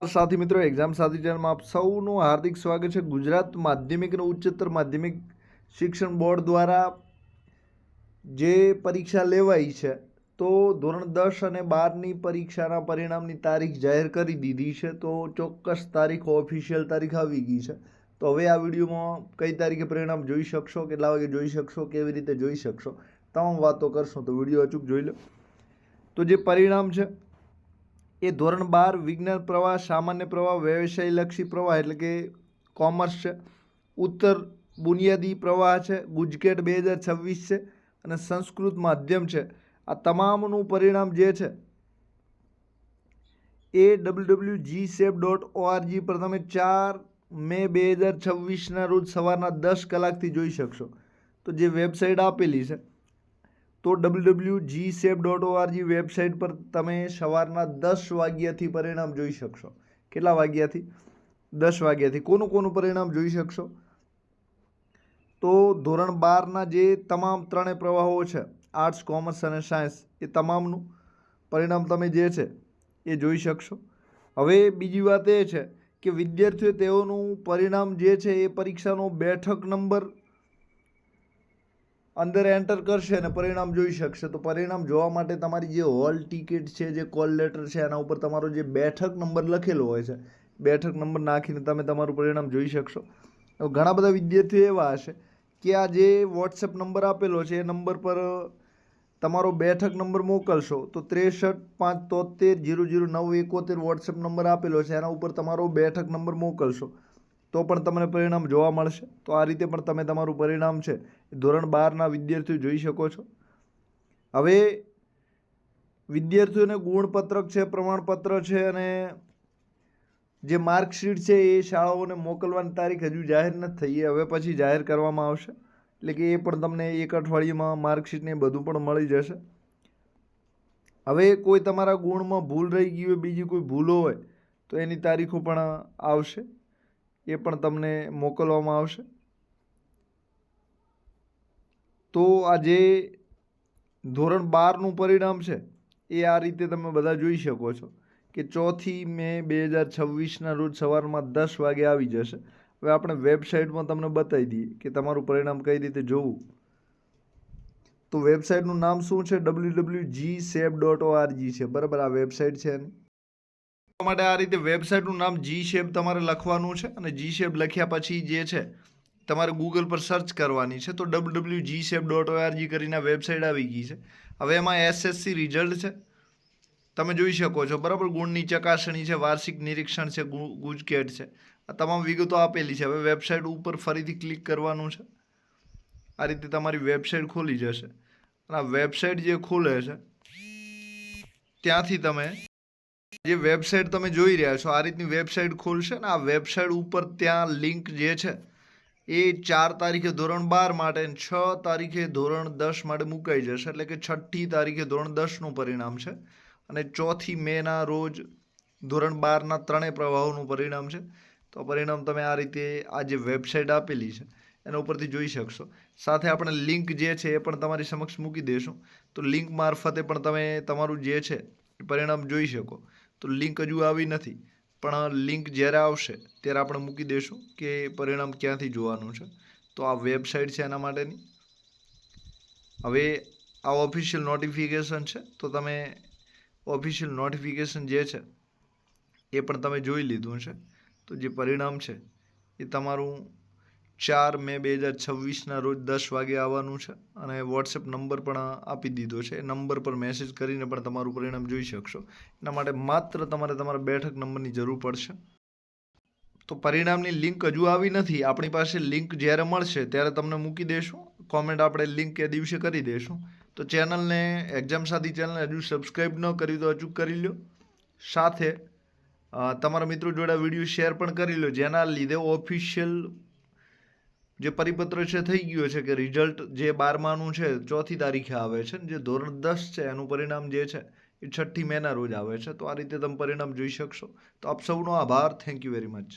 साथी मित्रों एग्जाम साथी चैनल में आप सौનું हार्दिक स्वागत है। गुजरात माध्यमिक और उच्चतर माध्यमिक शिक्षण बोर्ड द्वारा जे परीक्षा लेवाई है तो ધોરણ 10 અને 12ની પરીક્ષાના પરિણામની તારીખ જાહેર કરી દીધી છે। તો ચોક્કસ તારીખ ઓફિશિયલ તારીખ આવી ગઈ છે। તો હવે આ વિડીયોમાં કઈ તારીખે પરિણામ જોઈ શકશો, કેટલા વાગે જોઈ શકશો, કેવી રીતે જોઈ શકશો, તમામ વાતો કરશું। તો વિડીયો અચૂક જોઈ લો। તો જે પરિણામ છે એ ધોરણ 12 વિજ્ઞાન પ્રવાહ, સામાન્ય પ્રવાહ, વ્યવસાયલક્ષી પ્રવાહ એટલે કે કોમર્સ છે, ઉત્તર બુનિયાદી પ્રવાહ છે, ગુજકેટ 2026 છે અને સંસ્કૃત માધ્યમ છે। આ તમામનું પરિણામ જે છે એ www.gsep.org પર તમે 4 મે 2026ના રોજ સવારના 10 કલાકથી જોઈ શકશો। તો જે વેબસાઇટ આપેલી છે તો www.gsep.org વેબસાઇટ પર તમે સવારના 10 વાગ્યાથી પરિણામ જોઈ શકશો। કેટલા વાગ્યાથી? 10 વાગ્યાથી। કોનું પરિણામ જોઈ શકશો? તો ધોરણ 12ના જે તમામ ત્રણેય પ્રવાહો છે, આર્ટ્સ, કોમર્સ અને સાયન્સ, એ તમામનું પરિણામ તમે જે છે એ જોઈ શકશો। હવે બીજી વાત એ છે કે વિદ્યાર્થીઓ તેઓનું પરિણામ જે છે એ પરીક્ષાનો બેઠક નંબર અંદર એન્ટર કરશે અને પરિણામ જોઈ શકશે। તો પરિણામ જોવા માટે તમારી જે હોલ ટિકિટ છે, જે કોલ લેટર છે, એના ઉપર તમારો જે બેઠક નંબર લખેલો હોય છે, બેઠક નંબર નાખીને તમે તમારું પરિણામ જોઈ શકશો। હવે ઘણા બધા વિદ્યાર્થીઓ એવા હશે કે આ જે વોટ્સએપ નંબર આપેલો છે એ નંબર પર તમારો બેઠક નંબર મોકલશો તો 6353700971 વોટ્સએપ નંબર આપેલો છે, એના ઉપર તમારો બેઠક નંબર મોકલશો તો પણ તમને પરિણામ જોવા મળશે। તો આ રીતે પણ તમે તમારું પરિણામ છે ધોરણ 12ના વિદ્યાર્થીઓ જોઈ શકો છો। હવે વિદ્યાર્થીઓને ગુણપત્રક છે, પ્રમાણપત્ર છે અને જે માર્કશીટ છે એ શાળાઓને મોકલવાની તારીખ હજુ જાહેર નથી થઈ, એ હવે પછી જાહેર કરવામાં આવશે। એટલે કે એ પણ તમને એક અઠવાડિયામાં માર્કશીટને બધું પણ મળી જશે। હવે કોઈ તમારા ગુણમાં ભૂલ રહી ગઈ હોય, બીજી કોઈ ભૂલો હોય તો એની તારીખો પણ આવશે, એ પણ તમને મોકલવામાં આવશે। તો આ જે ધોરણ 12નું પરિણામ છે એ આ રીતે તમે બધા જોઈ શકો છો કે 4 મે 2026ના રોજ સવારમાં 10 વાગે આવી જશે। હવે આપણે વેબસાઇટમાં તમને બતાવી દઈએ કે તમારું પરિણામ કઈ રીતે જોવું। તો વેબસાઇટનું નામ શું છે? www.gsep.org છે, બરાબર? આ વેબસાઇટ છે એની માટે આ રીતે વેબસાઇટનું નામ GSEP તમારે લખવાનું છે અને GSEP લખ્યા પછી જે છે તમારે ગૂગલ પર સર્ચ કરવાની છે। તો www.gsep.org કરીને વેબસાઇટ આવી ગઈ છે। હવે એમાં SSC રિઝલ્ટ છે, તમે જોઈ શકો છો, બરાબર? ગુણની ચકાસણી છે, વાર્ષિક નિરીક્ષણ છે, ગુજકેટ છે, આ તમામ વિગતો આપેલી છે। હવે વેબસાઇટ ઉપર ફરીથી ક્લિક કરવાનું છે, આ રીતે તમારી વેબસાઇટ ખોલી જશે અને આ વેબસાઇટ જે ખોલે છે ત્યાંથી તમે જે વેબસાઇટ તમે જોઈ રહ્યા છો આ રીતની વેબસાઇટ ખોલશે ને આ વેબસાઇટ ઉપર ત્યાં લિંક જે છે એ 4 તારીખે ધોરણ 12 માટે અને 6 તારીખે ધોરણ 10 માટે મુકાઈ જશે। એટલે કે 6ઠ્ઠી તારીખે ધોરણ 10નું પરિણામ છે અને 4 મેના રોજ ધોરણ 12ના ત્રણેય પ્રવાહોનું પરિણામ છે। તો પરિણામ તમે આ રીતે આ જે વેબસાઇટ આપેલી છે એના ઉપરથી જોઈ શકશો। સાથે આપણે લિંક જે છે એ પણ તમારી સમક્ષ મૂકી દઈશું, તો લિંક મારફતે પણ તમે તમારું જે છે એ પરિણામ જોઈ શકો। તો લિંક હજુ આવી નથી, પણ લિંક જ્યારે આવશે ત્યારે આપણે મૂકી દઈશું કે પરિણામ ક્યાંથી જોવાનું છે। તો આ વેબસાઇટ છે એના માટેની। હવે આ ઓફિશિયલ નોટિફિકેશન છે, તો તમે ઓફિશિયલ નોટિફિકેશન જે છે એ પણ તમે જોઈ લીધું છે। તો જે પરિણામ છે એ તમારું 4 મે 2026ના રોજ 10 વાગે આવવાનું છે અને વોટ્સએપ નંબર પણ આપી દીધો છે, એ નંબર પર મેસેજ કરીને પણ તમારું પરિણામ જોઈ શકશો। એના માટે માત્ર તમારે તમારા બેઠક નંબરની જરૂર પડશે। તો પરિણામની લિંક હજુ આવી નથી, આપણી પાસે લિંક જ્યારે મળશે ત્યારે તમને મૂકી દઈશું, કોમેન્ટ આપણે લિંક એ દિવસે કરી દઈશું। તો ચેનલને, એક્ઝામ સાથી ચેનલને હજુ સબસ્ક્રાઈબ ન કરી તો અચૂક કરી લો, સાથે તમારા મિત્રો જોડે વિડીયો શેર પણ કરી લો, જેના લીધે ઓફિશિયલ જે પરિપત્ર છે થઈ ગયો છે કે રિઝલ્ટ જે 12માનું છે 4 તારીખે આવે છે, જે ધોરણ 10 છે એનું પરિણામ જે છે એ 6ઠ્ઠી મેના રોજ આવે છે। તો આ રીતે તમે પરિણામ જોઈ શકશો। તો આપ સૌનો આભાર, થેન્ક યુ વેરી મચ।